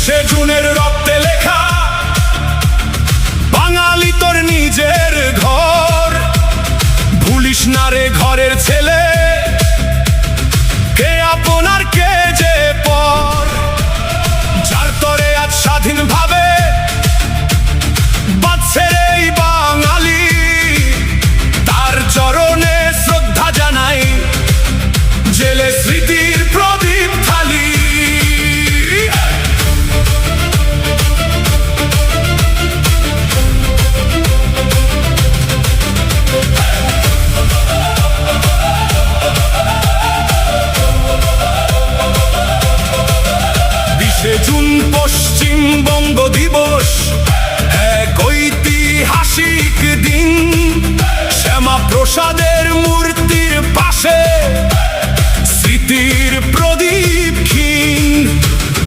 20শে জুনের রক্তে লেখা বাঙালি তোর নিজের ঘর, ভুলিস না রে ঘরের ছেলে, কে আপনার কে যে পর। যার তরে আজ স্বাধীন ভাবে বাঁচছে রে এই বাঙালি, তার চরণে শ্রদ্ধা জানাই, জেলে স্মৃতির প্রদীপ থালি। জুন পশ্চিমবঙ্গ দিবস এক ঐতিহাসিক দিন, শ্যামা প্রসাদের মূর্তির পাশে স্মৃতির